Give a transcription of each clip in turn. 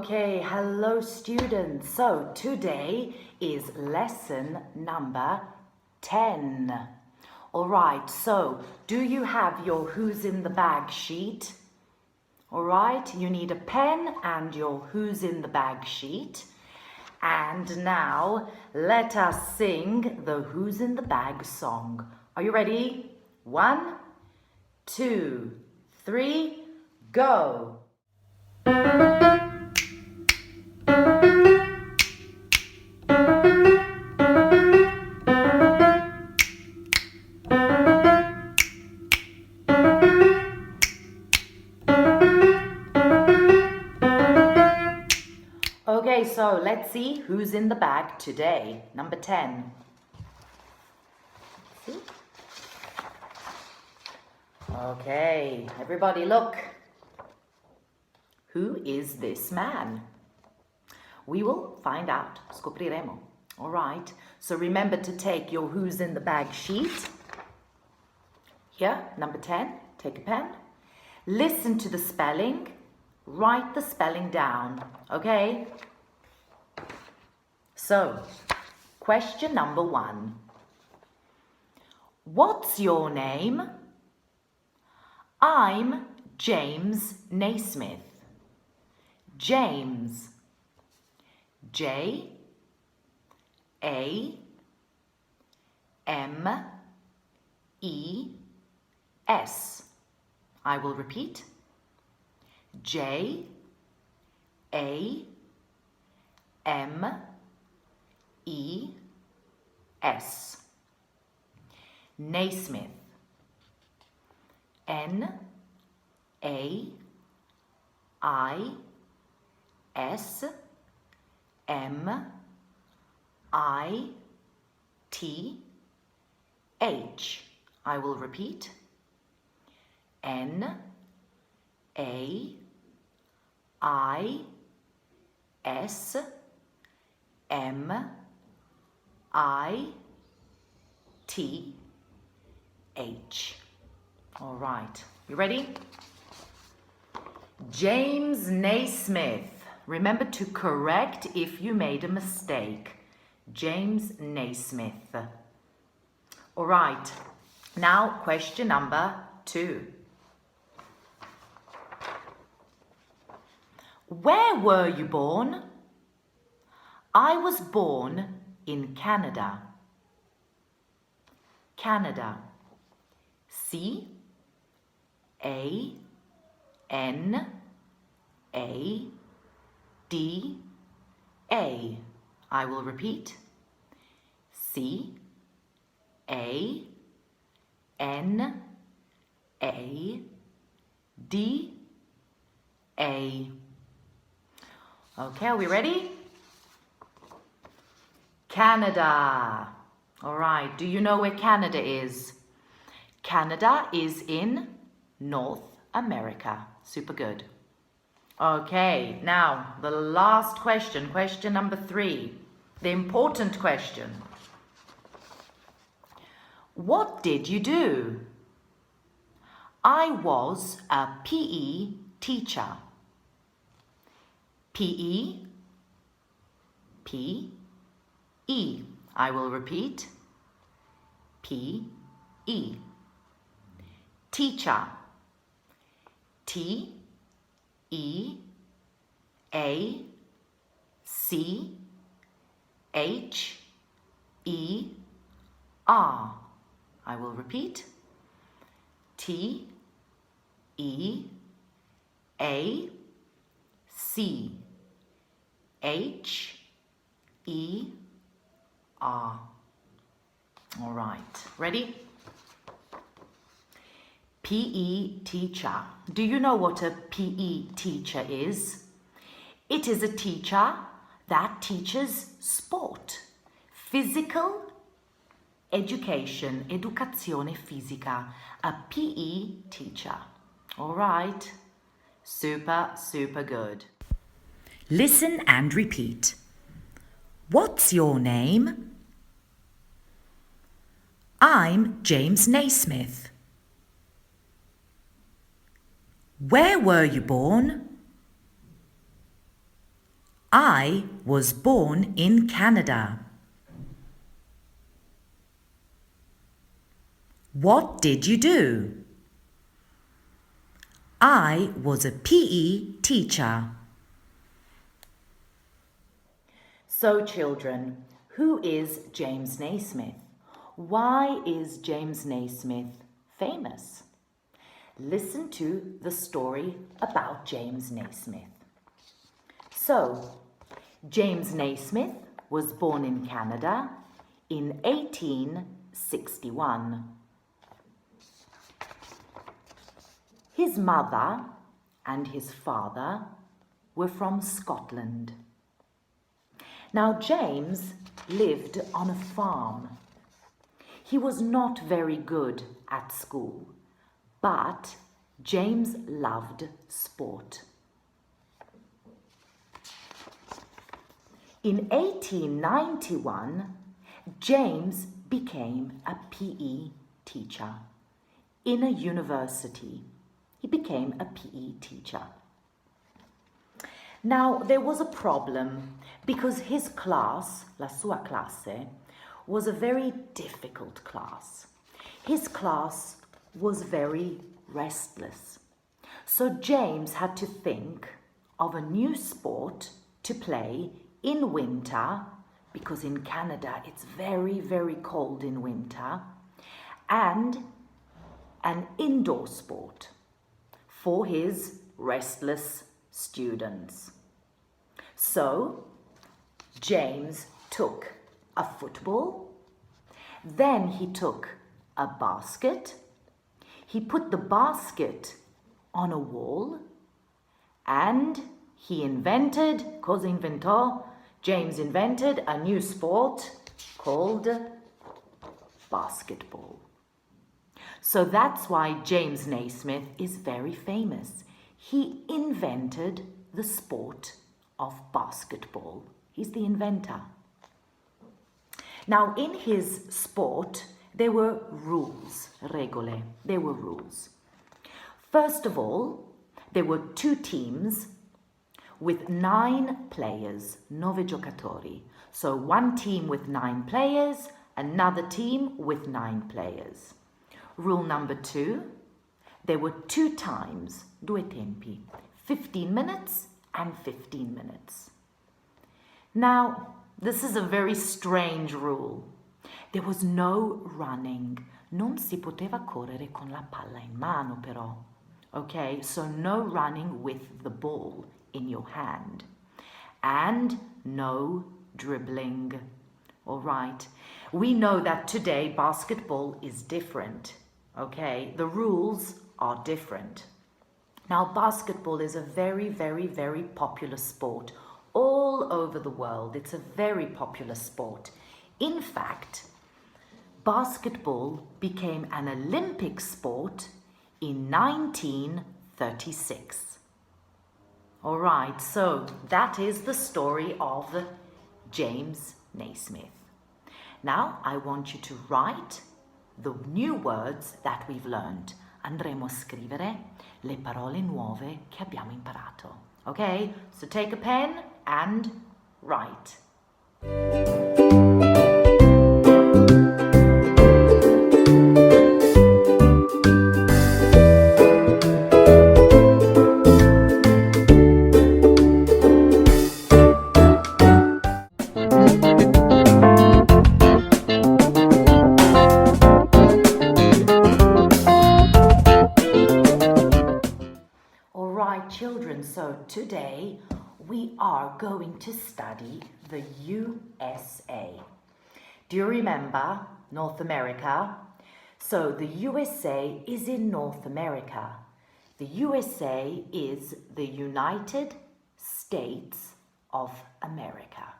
Okay, hello students. So today is lesson number 10. All right, so do you have your Who's in the Bag sheet? All right, you need a pen and your Who's in the Bag sheet. And now let us sing the Who's in the Bag song. Are you ready? 1, 2, 3, go! Okay, so let's see who's in the bag today. Number 10. See? Okay, everybody look. Who is this man? We will find out. Scopriremo. All right, so remember to take your Who's in the Bag sheet. Here, number 10, take a pen. Listen to the spelling. Write the spelling down, okay? So, question number 1. What's your name? I'm James Naismith. James. J-A-M-E-S. I will repeat. J-A-M-E-S. Naismith. N-A-I-S-M-I-T-H. I will repeat. N-A-I-S-M-I-T-H. All right, you ready? James Naismith. Remember to correct if you made a mistake. James Naismith. All right, now question number 2. Where were you born? I was born in Canada. Canada. C-A-N-A-D-A. I will repeat. C-A-N-A-D-A. Okay, are we ready? Canada. All right, do you know where Canada is? Canada is in North America. Super good. Okay, now the last question, question number 3. The important question. What did you do? I was a PE teacher. P-E, P-E. I will repeat. P-E. Teacher. T-E-A-C-H-E-R. I will repeat. T-E-A-C-H-E-R. All right, ready? PE teacher. Do you know what a PE teacher is? It is a teacher that teaches sport, physical education, educazione fisica. A PE teacher. All right. Super, super good. Listen and repeat. What's your name? I'm James Naismith. Where were you born? I was born in Canada. What did you do? I was a PE teacher. So children, who is James Naismith? Why is James Naismith famous? Listen to the story about James Naismith. So, James Naismith was born in Canada in 1861. His mother and his father were from Scotland. Now, James lived on a farm. He was not very good at school, but James loved sport. In 1891, James became a PE teacher in a university. He became a PE teacher. Now, there was a problem because his class, la sua classe, was a very difficult class. His class was very restless. So James had to think of a new sport to play in winter, because in Canada it's very, very cold in winter, and an indoor sport for his restless students. So James took a football, then he took a basket, he put the basket on a wall, and he invented, cosa inventò? James invented a new sport called basketball. So that's why James Naismith is very famous. He invented the sport of basketball. He's the inventor. Now, in his sport, there were rules, regole. There were rules. First of all, there were two teams with 9 players, 9 giocatori. So one team with 9 players, another team with 9 players. Rule number 2, there were 2 times, due tempi, 15 minutes and 15 minutes. Now, this is a very strange rule. There was no running. Non si poteva correre con la palla in mano, però. Okay, so no running with the ball in your hand. And no dribbling. All right. We know that today basketball is different. Okay, the rules are different. Now, basketball is a very, very, very popular sport all over the world. It's a very popular sport. In fact, basketball became an Olympic sport in 1936. All right, so that is the story of James Naismith. Now, I want you to write the new words that we've learned. Andremo a scrivere le parole nuove che abbiamo imparato. Okay, so take a pen and write. Children, so today we are going to study the USA. Do you remember North America? So the USA is in North America. The USA is the United States of America.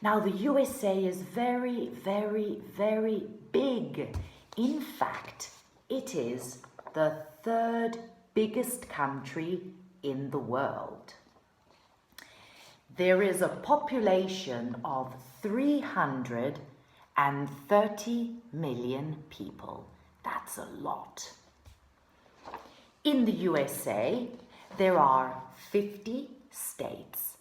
Now the USA is very, very, very big. In fact, it is the 3rd biggest country in the world. There is a population of 330 million people. That's a lot. In the USA, there are 50 states.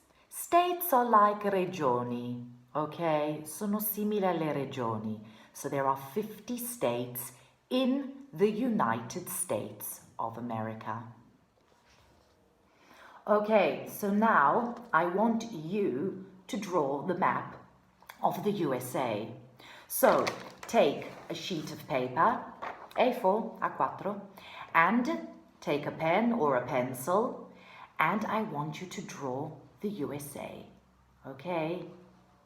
States are like regioni, okay? Sono simili alle regioni. So there are 50 states in the United States of America. Okay, so now I want you to draw the map of the USA. So take a sheet of paper, A4, A4, and take a pen or a pencil, and I want you to draw the USA. Okay,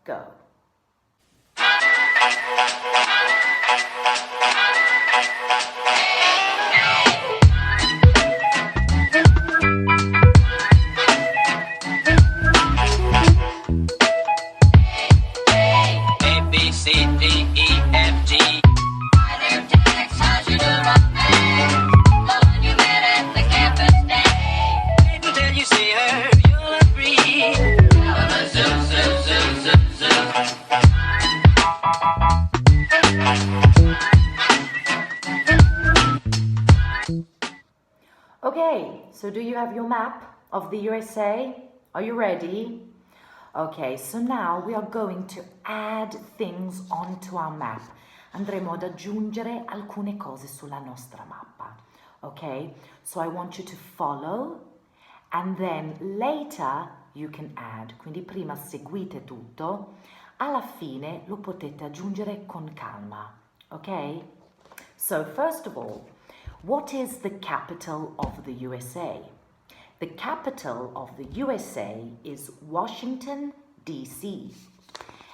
go. Okay, so do you have your map of the USA? Are you ready? Okay, so now we are going to add things onto our map. Andremo ad aggiungere alcune cose sulla nostra mappa. Okay, so I want you to follow and then later you can add. Quindi prima seguite tutto, alla fine lo potete aggiungere con calma. Okay? So first of all, what is the capital of the USA? The capital of the USA is Washington, D.C.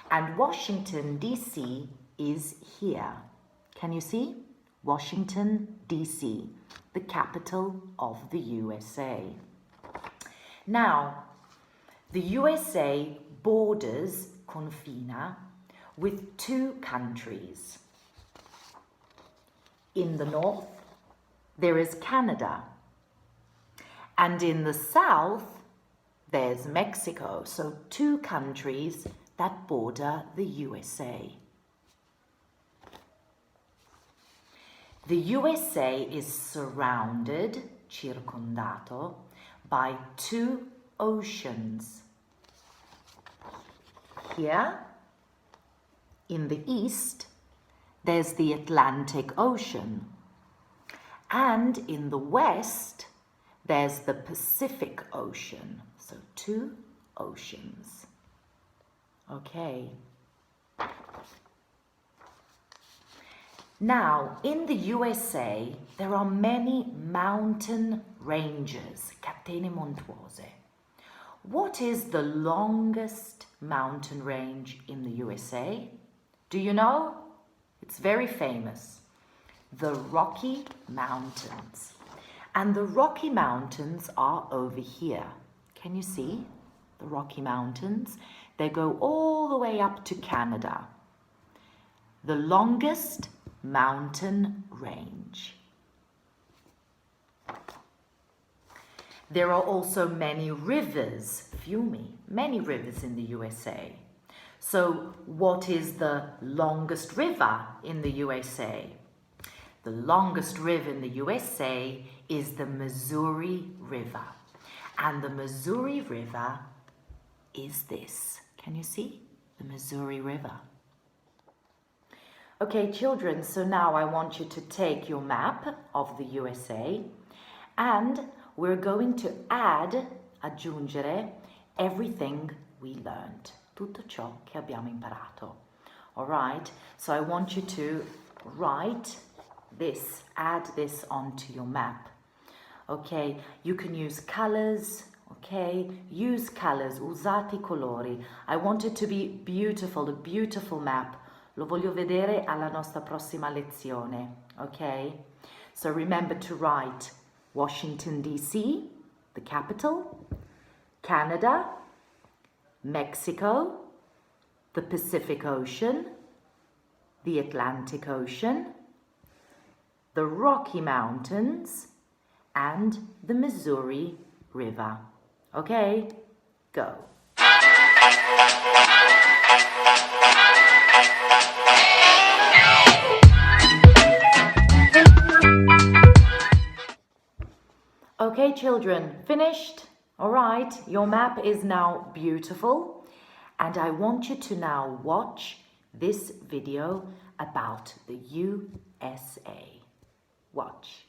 And Washington, D.C. is here. Can you see? Washington, D.C., the capital of the USA. Now, the USA borders, confina, with two countries. In the north, there is Canada. And in the south, there's Mexico. So two countries that border the USA. The USA is surrounded, circondato, by two oceans. Here, in the east, there's the Atlantic Ocean. And in the west, there's the Pacific Ocean. So two oceans. Okay. Now, in the USA, there are many mountain ranges, catene montuose. What is the longest mountain range in the USA? Do you know? It's very famous. The Rocky Mountains. And the Rocky Mountains are over here. Can you see the Rocky Mountains? They go all the way up to Canada. The longest mountain range. There are also many rivers, fiumi, many rivers in the USA. So what is the longest river in the USA? The longest river in the USA is the Missouri River. And the Missouri River is this. Can you see? The Missouri River. Okay, children, so now I want you to take your map of the USA and we're going to add, aggiungere, everything we learned. Tutto ciò che abbiamo imparato. All right, so I want you to write this, add this onto your map. Okay, you can use colors, okay? Use colors, usate i colori. I want it to be beautiful, a beautiful map. Lo voglio vedere alla nostra prossima lezione, okay? So remember to write Washington, D.C., the capital, Canada, Mexico, the Pacific Ocean, the Atlantic Ocean, the Rocky Mountains, and the Missouri River. Okay, go. Okay, children, finished? All right, your map is now beautiful, and I want you to now watch this video about the USA. Watch.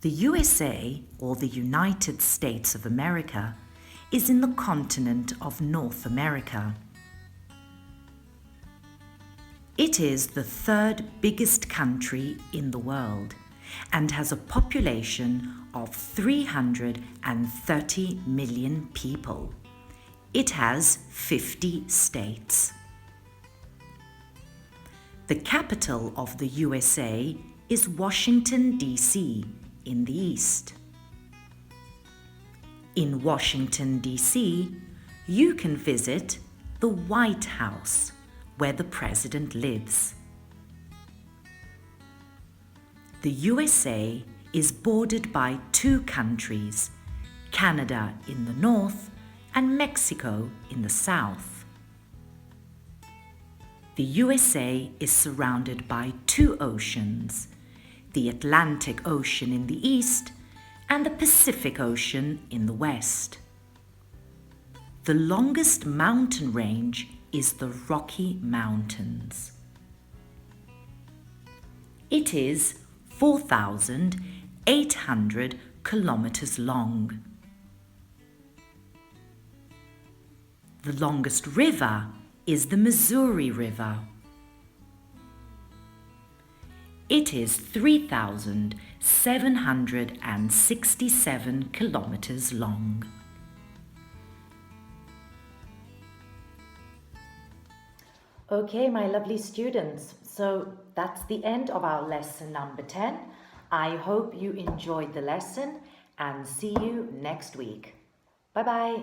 The USA, or the United States of America, is in the continent of North America. It is the third biggest country in the world and has a population of 330 million people. It has 50 states. The capital of the USA is Washington, D.C., in the east. In Washington, D.C., you can visit the White House, where the president lives. The USA is bordered by two countries, Canada in the north and Mexico in the south. The USA is surrounded by two oceans, the Atlantic Ocean in the east and the Pacific Ocean in the west. The longest mountain range is the Rocky Mountains. It is 4,800 kilometers long. The longest river is the Missouri River. It is 3,767 kilometers long. Okay, my lovely students, so that's the end of our lesson number 10. I hope you enjoyed the lesson and see you next week. Bye-bye.